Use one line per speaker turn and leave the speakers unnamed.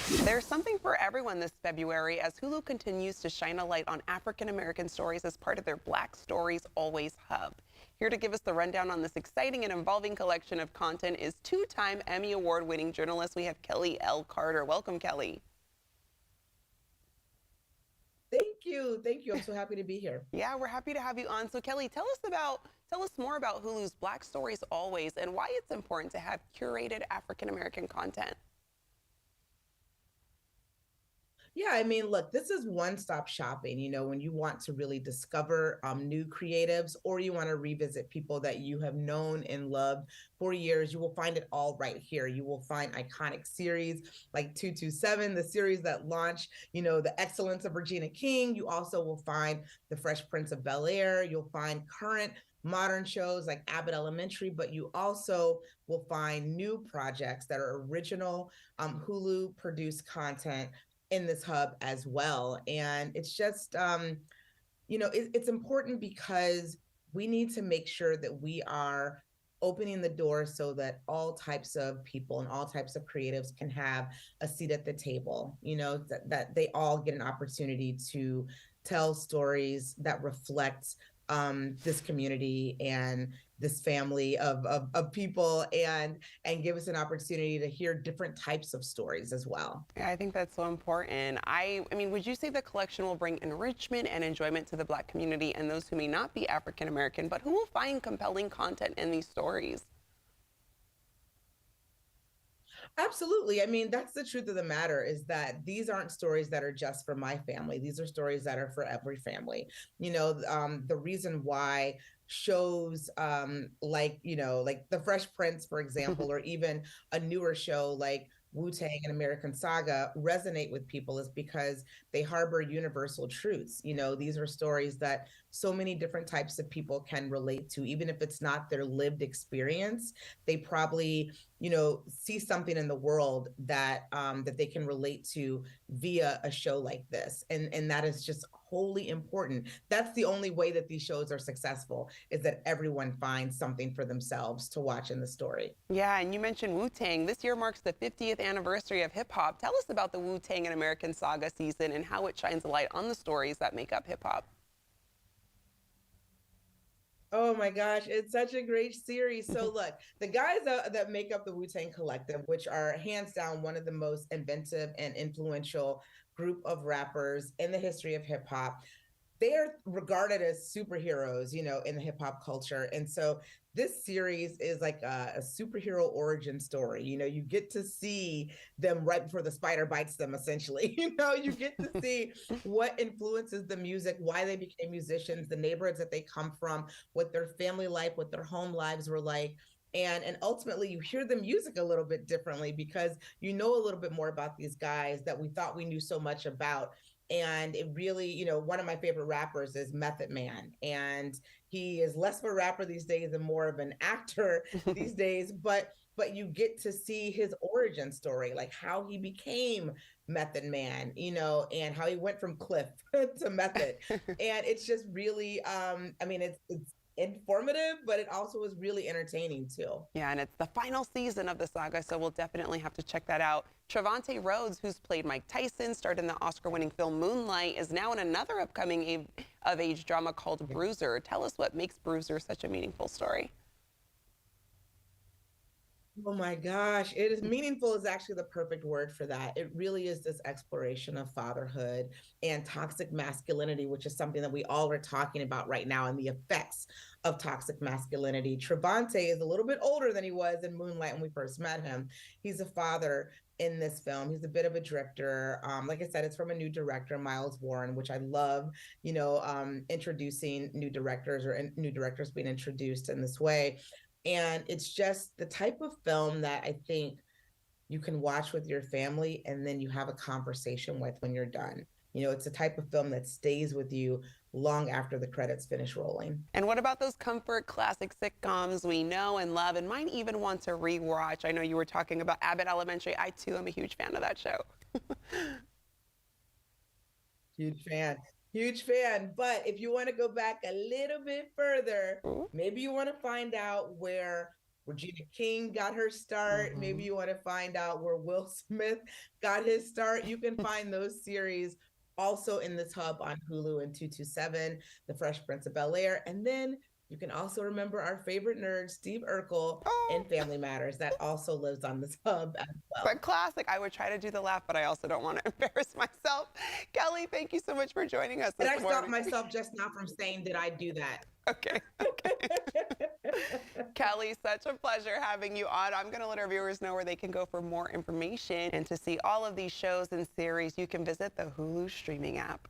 There's something for everyone this February as Hulu continues to shine a light on African American stories as part of their Black Stories Always hub. Here to give us the rundown on this exciting and involving collection of content is two-time Emmy Award-winning journalist. We have Kelley L. Carter. Welcome, Kelley.
Thank you. Thank you. I'm so happy to be here.
Yeah, we're happy to have you on. So, Kelley, tell us more about Hulu's Black Stories Always and why it's important to have curated African American content.
Yeah, I mean, look, this is one-stop shopping, when you want to really discover new creatives or you want to revisit people that you have known and loved for years, you will find it all right here. You will find iconic series like 227, the series that launched, the excellence of Regina King. You also will find The Fresh Prince of Bel-Air. You'll find current modern shows like Abbott Elementary, but you also will find new projects that are original Hulu produced content in this hub as well. And it's just, it's important because we need to make sure that we are opening the door so that all types of people and all types of creatives can have a seat at the table, that they all get an opportunity to tell stories that reflect this community and this family of people and give us an opportunity to hear different types of stories as well.
Yeah, I think that's so important. I mean, would you say the collection will bring enrichment and enjoyment to the Black community and those who may not be African American, but who will find compelling content in these stories?
Absolutely. I mean, that's the truth of the matter is that these aren't stories that are just for my family. These are stories that are for every family. The reason why shows like The Fresh Prince, for example, or even a newer show like Wu-Tang and American Saga resonate with people is because they harbor universal truths. These are stories that so many different types of people can relate to, even if it's not their lived experience. They probably see something in the world that they can relate to via a show like this, and that is just wholly important. That's the only way that these shows are successful, is that everyone finds something for themselves to watch in the story.
Yeah, and you mentioned Wu-Tang. This year marks the 50th anniversary of hip hop. Tell us about the Wu-Tang and American Saga season and how it shines a light on the stories that make up hip hop.
Oh my gosh, it's such a great series. So look, the guys that make up the Wu-Tang Collective, which are hands down one of the most inventive and influential group of rappers in the history of hip hop, they are regarded as superheroes, in the hip hop culture. And so this series is like a superhero origin story. You get to see them right before the spider bites them, essentially. You get to see what influences the music, why they became musicians, the neighborhoods that they come from, what their family life, what their home lives were like. And ultimately you hear the music a little bit differently because you know a little bit more about these guys that we thought we knew so much about. And it really, one of my favorite rappers is Method Man, and he is less of a rapper these days and more of an actor these days, but you get to see his origin story, like how he became Method Man, and how he went from Cliff to Method. And it's just really, I mean, it's informative, but it also is really entertaining too.
Yeah, and it's the final season of the saga, so we'll definitely have to check that out. Trevante Rhodes, who's played Mike Tyson, starred in the Oscar-winning film Moonlight, is now in another upcoming of-age drama called Bruiser. Tell us what makes Bruiser such a meaningful story.
Oh my gosh, it is meaningful is actually the perfect word for that. It really is this exploration of fatherhood and toxic masculinity, which is something that we all are talking about right now, and the effects of toxic masculinity. Trevante is a little bit older than he was in Moonlight when we first met him. He's a father in this film. He's a bit of a drifter. Like I said, it's from a new director, Miles Warren, which I love, introducing new directors or new directors being introduced in this way. And it's just the type of film that I think you can watch with your family and then you have a conversation with when you're done. It's a type of film that stays with you long after the credits finish rolling.
And what about those comfort classic sitcoms we know and love and might even want to rewatch? I know you were talking about Abbott Elementary. I, too, am a huge fan of that show.
Huge fan. Huge fan. But if you want to go back a little bit further,
Ooh.
maybe you want to find out where Regina King got her start. Maybe
Mhm.
you want to find out where Will Smith got his start. You can find those series also in this hub on Hulu and 227, The Fresh Prince of Bel-Air. And then you can also remember our favorite nerd, Steve Urkel, in
Oh,
Family Matters. That also lives on this hub as well.
but classic. I would try to do the laugh, but I also don't want to embarrass myself. Kelley, thank you so much for joining us
And
this
I stopped
morning.
myself just now from saying, did I do that?
Okay, okay. Kelley, such a pleasure having you on. I'm going to let our viewers know where they can go for more information and to see all of these shows and series. You can visit the Hulu streaming app.